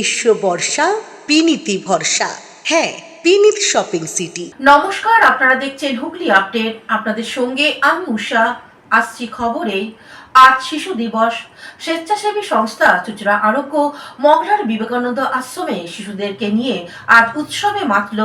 গ্রীষ্ম বর্ষা পিনিতি ভরসা। হ্যাঁ, পিনিত শপিং সিটি। নমস্কার, আপনারা দেখছেন হুগলি আপডেট। আপনাদের সঙ্গে আমি উষা। আসছি খবরে। আজ শিশু দিবস। স্বেচ্ছাসেবী সংস্থা চুচুড়া আরোগ্য মগরার বিবেকানন্দ আশ্রমে শিশুদেরকে নিয়ে আজ উৎসবে মাতল।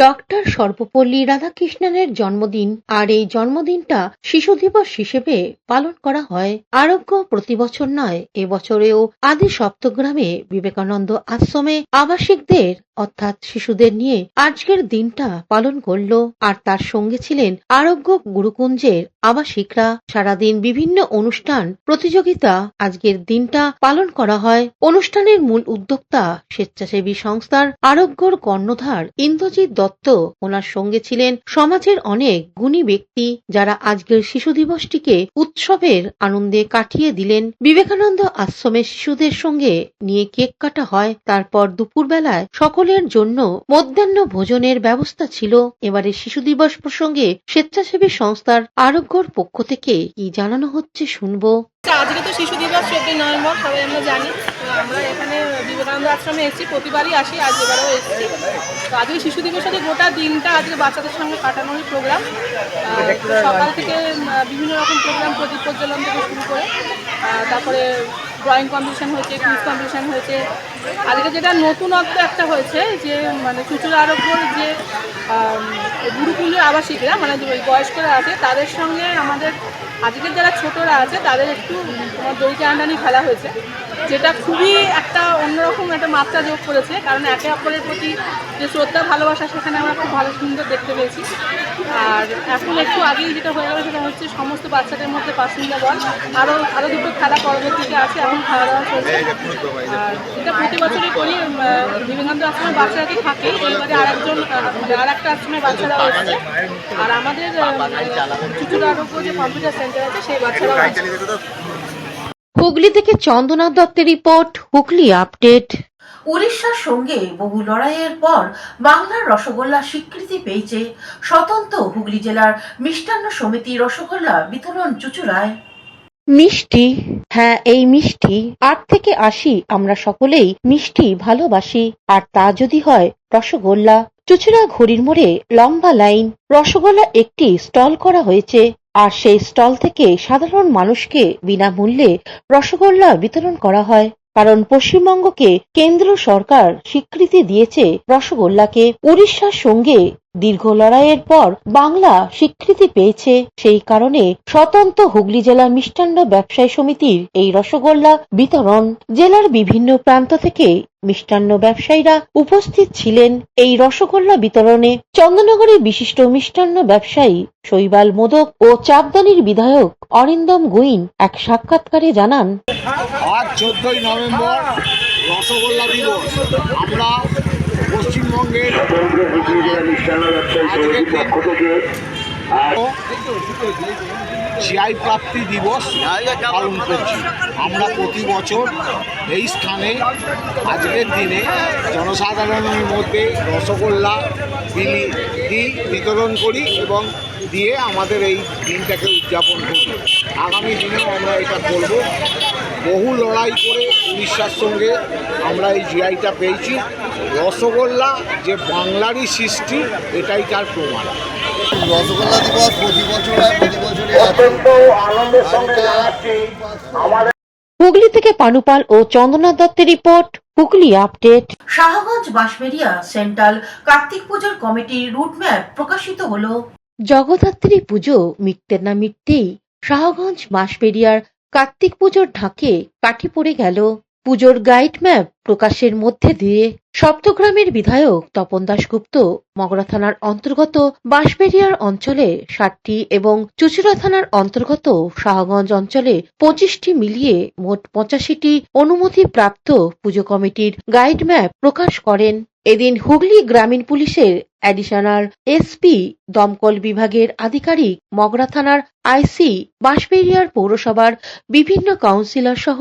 ডক্টর সর্বপল্লী রাধাকৃষ্ণনের জন্মদিন, আর এই জন্মদিনটা শিশু দিবস হিসেবে পালন করা হয়। আরোগ্য প্রতি বছর নয়, এবছরেও আদি সপ্তগ্রামে বিবেকানন্দ আশ্রমে আবাসিকদের অর্থাৎ শিশুদের নিয়ে আজকের দিনটা পালন করল। আর তার সঙ্গে ছিলেন আরোগ্য গুরুকুঞ্জের আবাসিকরা। সারাদিন বিভিন্ন অনুষ্ঠান প্রতিযোগিতা আজকের দিনটা পালন করা হয়। অনুষ্ঠানের মূল উদ্যোক্তা স্বেচ্ছাসেবী সংস্থার আরোগ্যর কর্ণধার ইন্দ্রজিৎ দত্ত। ওনার সঙ্গে ছিলেন সমাজের অনেক গুণী ব্যক্তি, যারা আজকের শিশু দিবসটিকে উৎসবের আনন্দে কাটিয়ে দিলেন। বিবেকানন্দ আশ্রমের শিশুদের সঙ্গে নিয়ে কেক কাটা হয়। তারপর দুপুরবেলায় সকলের জন্য মধ্যাহ্ন ভোজনের ব্যবস্থা ছিল। এবারে শিশু দিবস প্রসঙ্গে স্বেচ্ছাসেবী সংস্থার আরোগ্যর পক্ষ থেকে কি জানানো হচ্ছে শুনবো। আজকে তো শিশু দিবস 14 নভেম্বর, সবাই আমরা জানি। তো আমরা এখানে বিবেকানন্দ আশ্রমে এসেছি, প্রতিবারই আসি, আজ এবারেও এসেছি। তো আজকে শিশু দিবস হচ্ছে গোটা দিনটা আজকে বাচ্চাদের সঙ্গে কাটানোর প্রোগ্রাম। সকাল থেকে বিভিন্ন রকম প্রোগ্রাম, প্রদীপ প্রজ্বলন থেকে শুরু করে তারপরে ড্রয়িং কম্পিটিশান হয়েছে, কুইজ কম্পিটিশান হয়েছে। আজকে যেটা নতুনত্ব একটা হয়েছে যে মানে চুচুড়া আরোগ্যর যে গুরুকুলের আবাসিকরা মানে বয়স্করা আছে তাদের সঙ্গে আমাদের আজকের যারা ছোটরা আছে তাদের একটু দড়ি টানাটানি খেলা হয়েছে, যেটা খুবই একটা অন্যরকম একটা মাত্রা যোগ করেছে। কারণ একে অপরের প্রতি যে শ্রদ্ধা ভালোবাসা সেখানে আমরা খুব ভালো সুন্দর দেখতে পেয়েছি। আর এখন একটু আগেই যেটা হয়ে গেল সেটা হচ্ছে সমস্ত বাচ্চাদের মধ্যে পাসিন্দা বল, আরও দুটো খেলা পরবর্তীতে আছে, এখন খাওয়া দাওয়া চলছে। আর এটা প্রতি বছরই করি, বিবেকানন্দ আশ্রমের বাচ্চারা তো থাকেই, এবারে আর একটা আশ্রমের বাচ্চারাও এসেছে। আর আমাদের চুচুড়া আরোগ্য যে কম্পিউটার সেন্টার আছে সেই বাচ্চারাও আছে। হুগলি থেকে চন্দনা দত্তের রিপোর্ট, হুগলি আপডেট। উড়িষ্যার সঙ্গে বহু লড়াইয়ের পর বাংলার রসগোল্লা স্বীকৃতি পেয়েছে। স্বতন্ত্র হুগলি জেলার মিষ্টান্ন সমিতি রসগোল্লা বিতরণ চুচুড়ায়। মিষ্টি, হ্যাঁ এই মিষ্টি 8 থেকে 80 আমরা সকলেই মিষ্টি ভালোবাসি, আর তা যদি হয় রসগোল্লা। চুচুড়া ঘড়ির মোড়ে লম্বা লাইন, রসগোল্লা একটি স্টল করা হয়েছে, আর সেই স্টল থেকে সাধারণ মানুষকে বিনামূল্যে রসগোল্লা বিতরণ করা হয়। কারণ পশ্চিমবঙ্গকে কেন্দ্র সরকার স্বীকৃতি দিয়েছে রসগোল্লাকে। উড়িষ্যার সঙ্গে দীর্ঘ লড়াইয়ের পর বাংলা স্বীকৃতি পেয়েছে, সেই কারণে স্বতন্ত্র হুগলি জেলা মিষ্টান্ন ব্যবসায়ী সমিতির এই রসগোল্লা বিতরণ। জেলার বিভিন্ন প্রান্ত থেকে মিষ্টান্ন ব্যবসায়ীরা উপস্থিত ছিলেন এই রসগোল্লা বিতরণে। চন্দননগরের বিশিষ্ট মিষ্টান্ন ব্যবসায়ী শৈবাল মোদক ও চাপদানির বিধায়ক অরিন্দম গুইন এক সাক্ষাৎকারে জানান, আজ 14ই নভেম্বর রসগোল্লা দিবস। আমরা পশ্চিমবঙ্গের জিআই প্রাপ্তি দিবস পালন করছি। আমরা প্রতি বছর এই স্থানে আজকের দিনে জনসাধারণের মধ্যে রসগোল্লা বিতরণ করি এবং দিয়ে আমাদের এই দিনটাকে উদযাপন করি। আগামী দিনেও আমরা এটা করব। বহু লড়াই করে উড়িষ্যার সঙ্গে আমরা এই জিআইটা পেয়েছি। রসগোল্লা যে বাংলারই সৃষ্টি, এটাই তার প্রমাণ। রসগোল্লা দিবস প্রতি বছরই হুগলি থেকে পানুপাল ও চন্দনা দত্তের report, Hooghly update. Shahganj Bansberia central Kartik পুজোর কমিটির রুটম্যাপ প্রকাশিত হলো। জগদ্ধাত্রী পুজো মিটতে না মিটতেই শাহগঞ্জ বাঁশবেড়িয়ার কার্তিক পুজোর ঢাকে কাঠি পড়ে গেল। পুজোর গাইড ম্যাপ প্রকাশের মধ্যে দিয়ে সপ্তগ্রামের বিধায়ক তপন দাশগুপ্ত মগরা থানার অন্তর্গত বাঁশবেড়িয়ার অঞ্চলে 60টি এবং চুচুড়া থানার অন্তর্গত শাহগঞ্জ অঞ্চলে 25টি মিলিয়ে মোট 85টি অনুমতিপ্রাপ্ত পুজো কমিটির গাইড ম্যাপ প্রকাশ করেন। এদিন হুগলি গ্রামীণ পুলিশের অ্যাডিশনাল এসপি, দমকল বিভাগের আধিকারিক, মগরা থানার আইসি, বাঁশবেড়িয়ার পৌরসভার বিভিন্ন কাউন্সিলর সহ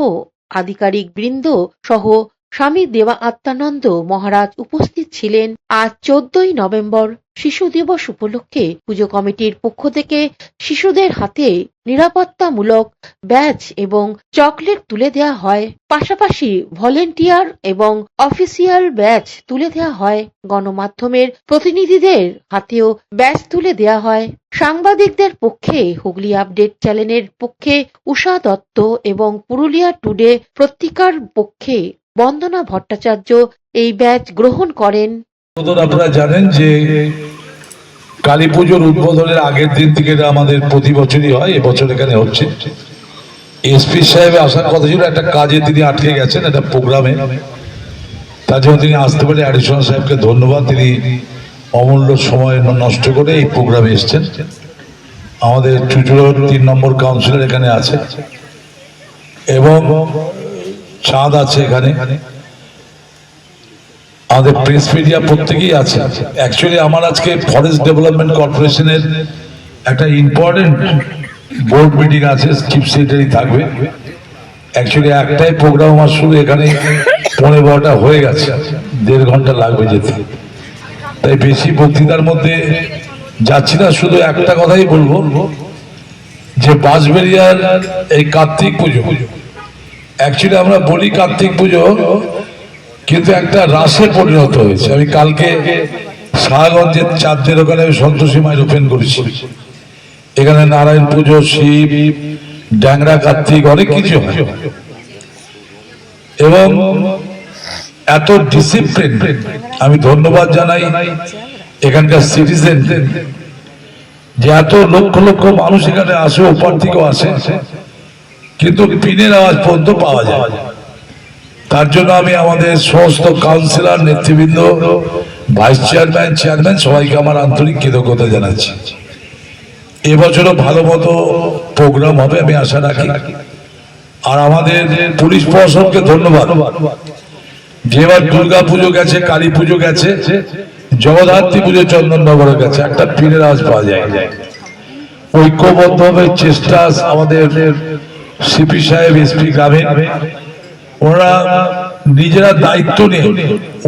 আধিকারিক বৃন্দ সহ স্বামী দেবা আত্মানন্দ মহারাজ উপস্থিত ছিলেন। আজ 14ই নভেম্বর শিশু দিবস উপলক্ষে পুজো কমিটির পক্ষ থেকে শিশুদের হাতে নিরাপত্তামূলক ব্যাজ এবং চকলেট তুলে দেওয়া হয়। পাশাপাশি ভলেন্টিয়ার এবং অফিসিয়াল ব্যাজ তুলে দেওয়া হয়। গণমাধ্যমের প্রতিনিধিদের হাতেও ব্যাজ তুলে দেওয়া হয়। সাংবাদিকদের পক্ষে হুগলি আপডেট চ্যানেলের পক্ষে উষা দত্ত এবং পুরুলিয়া টুডে পত্রিকার পক্ষে বন্দনা ভট্টাচার্য এই ব্যাজ গ্রহণ করেন। আপনারা জানেন যে কালী পুজোর উদ্বোধনের আগের দিন থেকে এটা আমাদের প্রতি বছরই হয়, এবছর এখানে হচ্ছে। এসপি সাহেব আসার কথা ছিল, একটা কাজে তিনি আটকে গেছেন, একটা প্রোগ্রামে, তার জন্য তিনি আসতে পারে। অ্যাডিশনাল সাহেবকে ধন্যবাদ, তিনি অমূল্য সময় নষ্ট করে এই প্রোগ্রামে এসছেন। আমাদের চুচুড়োর 3 নম্বর কাউন্সিলর এখানে আছে এবং চাঁদ আছে এখানে, আমাদের প্রেস মিডিয়া প্রত্যেকেই আছে। অ্যাকচুয়ালি আমার আজকে ফরেস্ট ডেভেলপমেন্ট কর্পোরেশনের একটা ইম্পর্টেন্ট বোর্ড মিটিং আছে, চিফ সেক্রেটারি থাকবে। অ্যাকচুয়ালি একটাই প্রোগ্রাম আমার শুরু, এখানে 12:15 হয়ে গেছে, 1.5 ঘন্টা লাগবে যেতে। তাই বেশি বক্তৃতার মধ্যে যাচ্ছি না, শুধু একটা কথাই বলবো যে বাঁশবেড়িয়ার এই কার্তিক পুজো, অ্যাকচুয়ালি আমরা বলি কার্তিক পুজো, কিন্তু একটা রাসে পরিণত হয়েছে। আমি কালকে শাহগঞ্জের চাঁদের ওখানে সন্তোষী মায়ের ওপেন করেছি। এখানে নারায়ণ পুজো, শিব, ড্যাংরা কার্তিক, অনেক কিছু হয় এবং এত ডিসিপ্লিন। আমি ধন্যবাদ জানাই এখানকার সিটিজেন যে এত লক্ষ লক্ষ মানুষ এখানে আসে, ওপার থেকেও আসে, কিন্তু পিনের আওয়াজ পর্যন্ত পাওয়া যায়। তার জন্য আমি আমাদের সমস্ত কাউন্সিলর, নেতৃবৃন্দ, ভাইস চেয়ারম্যান, চেয়ারম্যান সবাইকে আমার আন্তরিক কৃতজ্ঞতা জানাচ্ছি। এবছরও ভালো মতো প্রোগ্রাম হবে আমি আশা রাখি। আর আমাদের পুলিশ প্রশাসনকে ধন্যবাদ, যে এবার দুর্গা পুজো গেছে, কালী পুজো গেছে, জগদ্ধাত্রী পুজো চন্দননগরে গেছে, একটা পিনের আওয়াজ পাওয়া যায়। ঐক্যবদ্ধভাবে চেষ্টা আমাদের সিপি সাহেব, এসপি গ্রামে, ওরা নিজেরা দায়িত্ব নিয়ে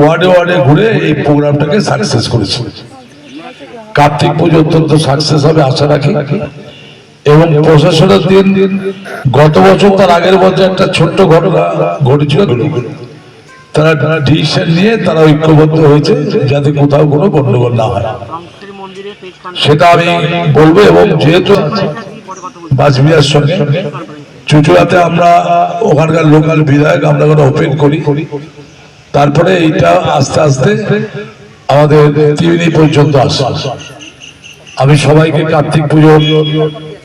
ওয়ার্ডে ওয়ার্ডে ঘুরে এই প্রোগ্রামটাকে সাকসেস করেছে। কার্তিক পুজো অত্যন্ত সাকসেস হবে আশা রাখি। এবং প্রশাসনের দিন, গত বছর তার আগের বছর একটা ছোট্ট ঘটনা ঘটেছিল, তারা ডিসিশন নিয়ে তারা ঐক্যবদ্ধ হয়েছে যাতে কোথাও কোনো গন্ডগোল না হয়, সেটা আমি বলবো। এবং যেহেতু বাঁশবেড়িয়ার সঙ্গে চুচুড়াতে আমরা ওখানকার লোকাল বিধায়ক আমরা ওপেন করি, তারপরে এইটা আস্তে আস্তে আমাদের ত্রিবেণী পর্যন্ত আসে। আমি সবাইকে কার্তিক পুজোর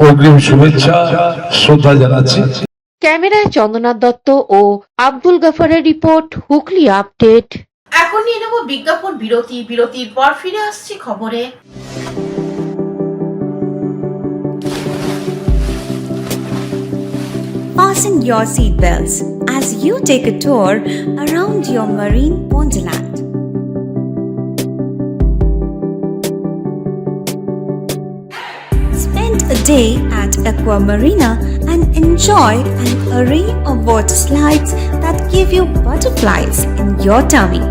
অগ্রিম শুভেচ্ছা, শ্রদ্ধা জানাচ্ছি। ক্যামেরায় চন্দনাথ দত্ত ও আব্দুল গাফারের রিপোর্ট, হুগলি আপডেট। এখন নিয়ে নেব বিজ্ঞাপন বিরতি। বিরতির পর ফিরে আসছি খবরে। Fasten your seatbelts as you take a tour around your marine wonderland. Spend a day at Aqua Marina and enjoy an array of water slides that give you butterflies in your tummy.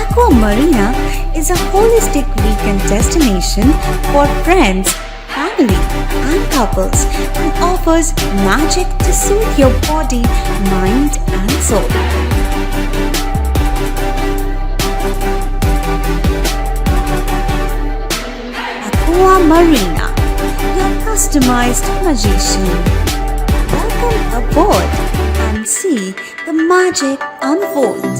Aqua Marina is a holistic weekend destination for friends, family, and couples and offers magic to soothe your body, mind, and soul. Aqua Marina, your customized magician. Welcome aboard and see the magic unfold.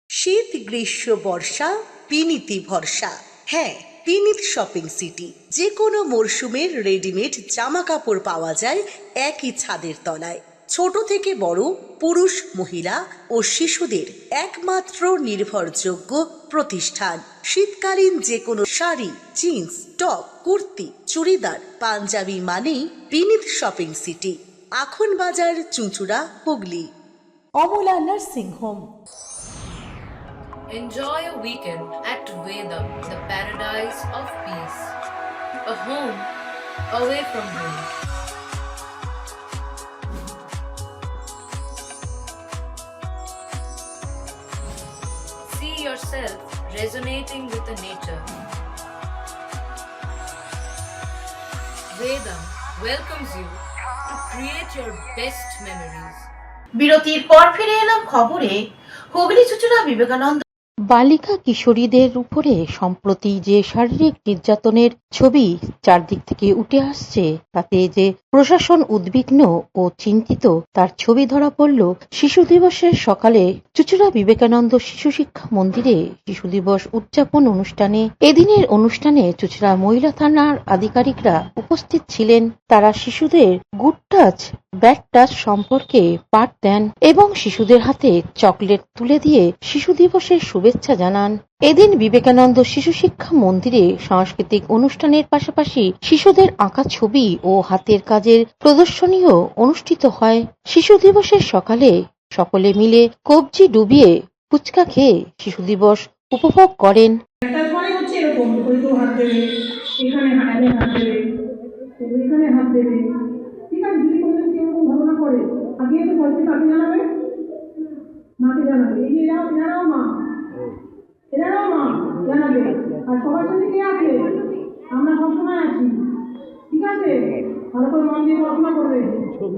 শীত, গ্রীষ্ম, বর্ষা, পিনিতি ভরসা। হ্যাঁ, পিনিত shopping city. যে কোনো মরশুমের readymade জামা কাপড় পাওয়া যায় একই ছাদের তলায়। ছোট থেকে বড়, পুরুষ, মহিলা ও শিশুদের একমাত্র নির্ভরযোগ্য প্রতিষ্ঠান। শীতকালীন যে কোনো শাড়ি, জিন্স, টপ, কুর্তি, চুড়িদার, পাঞ্জাবি মানেই পিনিত শপিং সিটি। আখন বাজার, চুঁচুড়া, Hooghly. Amala nursing home. Enjoy a weekend at Vedam, the paradise of peace. A home away from home. yourself resonating with the nature. Vedam welcomes you to create your best memories. বিরতির পর ফিরে এলাম খবরে। হুগলি চুচুড়া বিবেকানন্দ বালিকা কিশোরীদের উপরে সম্প্রতি যে শারীরিক নির্যাতনের ছবি চারদিক থেকে উঠে আসছে, তাতে যে প্রশাসন উদ্বিগ্ন ও চিন্তিত তার ছবি ধরা পড়ল শিশু দিবসের সকালে চুচুড়া বিবেকানন্দ শিশু শিক্ষা মন্দিরে শিশু দিবস উদযাপন অনুষ্ঠানে। এদিনের অনুষ্ঠানে চুচুড়া মহিলা থানার আধিকারিকরা উপস্থিত ছিলেন। তারা শিশুদের গুড টাচ ব্যাড টাচ সম্পর্কে পাঠ দেন এবং শিশুদের হাতে চকলেট তুলে দিয়ে শিশু দিবসের শুভেচ্ছা জানান। এদিন বিবেকানন্দ শিশু শিক্ষা মন্দিরে সাংস্কৃতিক অনুষ্ঠানের পাশাপাশি শিশুদের আঁকা ছবি ও হাতের কাজের প্রদর্শনীও অনুষ্ঠিত হয়। শিশু দিবসের সকালে সকলে মিলে কবজি ডুবিয়ে ফুচকা খেয়ে শিশু দিবস উপভোগ করেন। তারপরে হচ্ছে এরকম হয়তো হাত দেবে, এখানে হাত দেবে, এখানে হাত দেবে, ঠিক আছে। যদি কোনো এরকম ঘটনা করে আগে তো বলছে কাকে জানাবে, মাকে জানাবে। এই যে এরাও মা জানাবে। আর সবার সাথে কে আছে? আমরা সবসময় আছি, ঠিক আছে। ভালো করে মন দিয়ে পড়াশোনা করবে,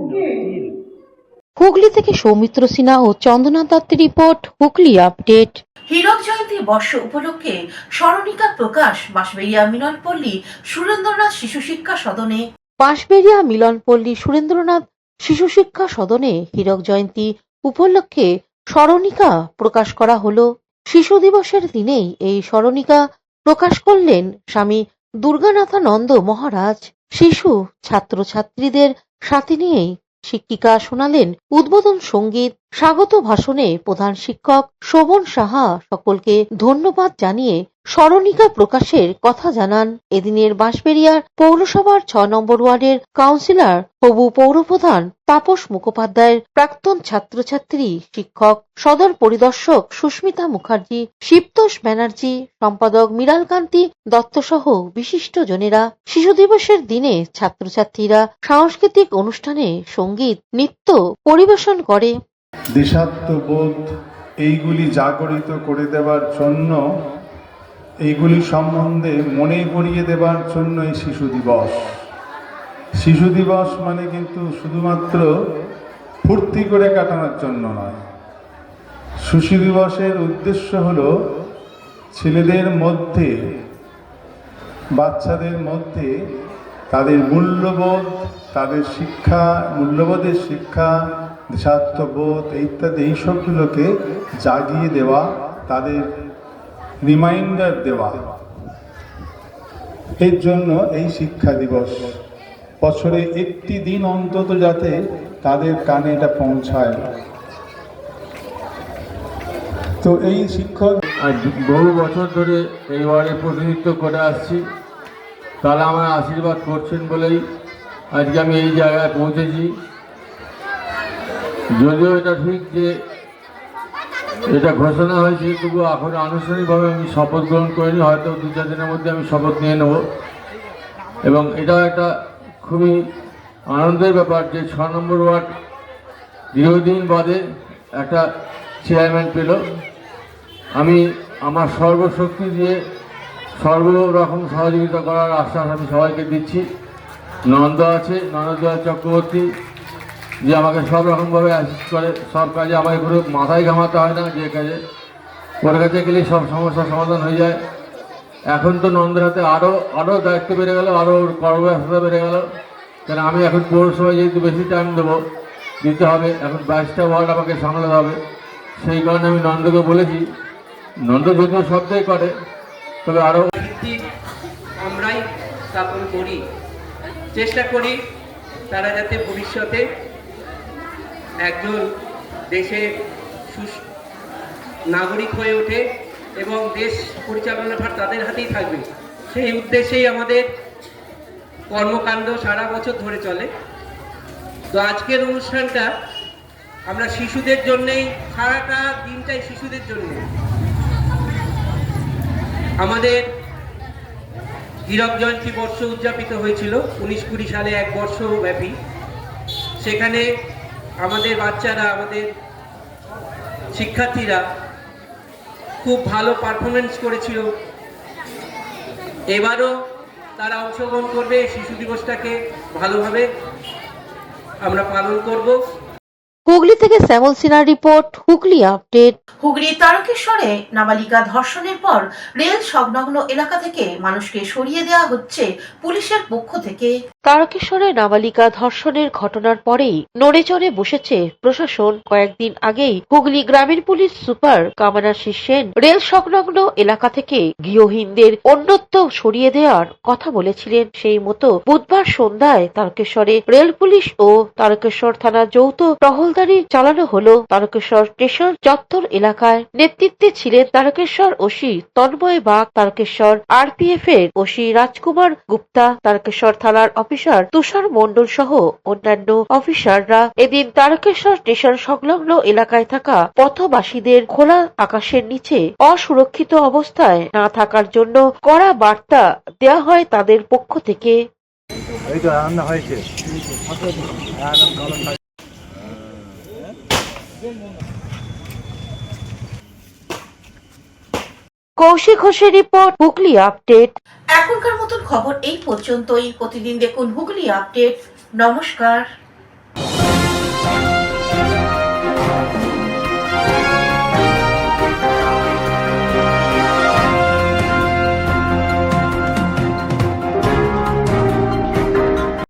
ওকে। হুগলি থেকে সৌমিত্র সিনহা ও চন্দনা দত্তের রিপোর্ট, হুগলি আপডেট। হীরক জয়ন্তী বর্ষ উপলক্ষে স্মরণিকা প্রকাশ বাঁশবেড়িয়া মিলনপল্লী সুরেন্দ্রনাথ শিশু শিক্ষা সদনে। বাঁশবেড়িয়া মিলনপল্লী সুরেন্দ্রনাথ শিশু শিক্ষা সদনে হীরক জয়ন্তী উপলক্ষে স্মরণিকা প্রকাশ করা হলো। শিশু দিবসের দিনেই এই স্মরণিকা প্রকাশ করলেন স্বামী দুর্গানাথানন্দ মহারাজ। শিশু ছাত্রছাত্রীদের সাথে নিয়েই শিক্ষিকা শোনালেন উদ্বোধন সঙ্গীত। স্বাগত ভাষণে প্রধান শিক্ষক শোভন সাহা সকলকে ধন্যবাদ জানিয়ে স্মরণিকা প্রকাশের কথা জানান। এদিনের বাঁশবেড়িয়ার পৌরসভার ৬ নম্বর ওয়ার্ডের কাউন্সিলর হবু পৌরপ্রধান তাপস মুখোপাধ্যায়ের প্রাক্তন ছাত্রছাত্রী, শিক্ষক, সদর পরিদর্শক সুস্মিতা মুখার্জি, শিবতোষ ব্যানার্জি, সম্পাদক মৃণালকান্তি দত্ত সহ বিশিষ্ট জনেরা শিশু দিবসের দিনে ছাত্রছাত্রীরা সাংস্কৃতিক অনুষ্ঠানে সঙ্গীত নৃত্য পরিবেশন করে। দেশাত্মবোধ এইগুলি জাগরিত করে দেওয়ার জন্য, এইগুলি সম্বন্ধে মনে করিয়ে দেওয়ার জন্য এই শিশু দিবস। শিশু দিবস মানে কিন্তু শুধুমাত্র ফুর্তি করে কাটানোর জন্য নয়। শিশু দিবসের উদ্দেশ্য হলো ছেলেদের মধ্যে, বাচ্চাদের মধ্যে তাদের মূল্যবোধ, তাদের শিক্ষা, মূল্যবোধের শিক্ষা, দেশাত্মবোধ ইত্যাদি এইসবগুলোকে জাগিয়ে দেওয়া, তাদের রিমাইন্ডার দেওয়া। এর জন্য এই শিক্ষা দিবস বছরে একটি দিন অন্তত যাতে তাদের কানে এটা পৌঁছায়। তো এই শিক্ষক বহু বছর ধরে এই ওয়ার্ডে প্রতিনিধিত্ব করে আসছি, তারা আমার আশীর্বাদ করছেন বলেই আজকে আমি এই জায়গায় পৌঁছেছি। যদিও এটা ঠিক যে এটা ঘোষণা হয়েছে, তবু এখন আনুষ্ঠানিকভাবে আমি শপথ গ্রহণ করিনি। হয়তো 2-4 দিনের মধ্যে আমি শপথ নিয়ে নেব। এবং এটাও একটা খুবই আনন্দের ব্যাপার যে 6 নম্বর ওয়ার্ড দীর্ঘদিন বাদে একটা চেয়ারম্যান পেল। আমি আমার সর্বশক্তি দিয়ে সর্বরকম সহযোগিতা করার আশ্বাস আমি সবাইকে দিচ্ছি। নন্দ আছে, নন্দদয়াল চক্রবর্তী, যে আমাকে সব রকমভাবে অ্যাসিস্ট করে, সব কাজে আমাকে পুরো মাথায় ঘামাতে হয় না। যে কাজে ওর কাছে গেলেই সব সমস্যার সমাধান হয়ে যায়। এখন তো নন্দের হাতে আরও দায়িত্ব বেড়ে গেল, আরও কর্মব্যস্ততা বেড়ে গেল। কারণ আমি এখন পৌরসভায় যেহেতু বেশি টাইম দিতে হবে, এখন 22টা ওয়ার্ড আমাকে সামলাতে হবে। সেই কারণে আমি নন্দকে বলেছি, নন্দ যদিও সবটাই করে, তবে আরও আমরাই স্থাপন করি, চেষ্টা করি তারা যাতে ভবিষ্যতে একজন দেশের নাগরিক হয়ে ওঠে এবং দেশ পরিচালনার ভার তাদের হাতেই থাকবে। সেই উদ্দেশ্যেই আমাদের কর্মকাণ্ড সারা বছর ধরে চলে। তো আজকের অনুষ্ঠানটা আমরা শিশুদের জন্যেই, সারাটা দিনটাই শিশুদের জন্য। আমাদের হীরক জয়ন্তী বর্ষ উদযাপিত হয়েছিল 19-20 সালে, 1 বর্ষ ব্যাপী। সেখানে আমাদের বাচ্চারা, আমাদের শিক্ষার্থীরা খুব ভালো পারফরমেন্স করেছিল। এবারও তারা অংশগ্রহণ করবে। শিশু দিবসটাকে ভালোভাবে আমরা পালন করব। হুগলি থেকে শ্যামল সিনহার রিপোর্ট, হুগলি আপডেট। হুগলির তারকেশ্বরে নাবালিকা ধর্ষণের পর রেল সংলগ্ন এলাকা থেকে মানুষকে সরিয়ে দেওয়া হচ্ছে পুলিশের পক্ষ থেকে। তারকেশ্বরে নাবালিকা ধর্ষণের ঘটনার পরেই নড়েচড়ে বসেছে প্রশাসন। কয়েকদিন আগেই হুগলি গ্রামীণ police super Kamanashis Sen rail সংলগ্ন এলাকা থেকে গৃহহীনদের অন্যত্র সরিয়ে দেওয়ার কথা বলেছিলেন। সেই মতো বুধবার সন্ধ্যায় তারকেশ্বরে রেল পুলিশ ও তারকেশ্বর থানা যৌথ টহলদারি চালানো হলো। তারকেশ্বর স্টেশন চত্বর এলাকায় নেতৃত্বে ছিলেন তারকেশ্বর ওসি তন্ময় বাগ, তারকেশ্বর আরপিএফ এর ওসি রাজকুমার গুপ্তা, তারকেশ্বর থানার অফিসার তুষার মণ্ডল সহ অন্যান্য অফিসাররা। এদিন তারকেশ্বর স্টেশন সংলগ্ন এলাকায় থাকা পথবাসীদের খোলা আকাশের নিচে অসুরক্ষিত অবস্থায় না থাকার জন্য কড়া বার্তা দেওয়া হয় তাদের পক্ষ থেকে। কৌশিক ঘোষের রিপোর্ট, হুগলি আপডেট। এখনকার মতন খবর এই পর্যন্তই। প্রতিদিন দেখুন হুগলি আপডেট। নমস্কার।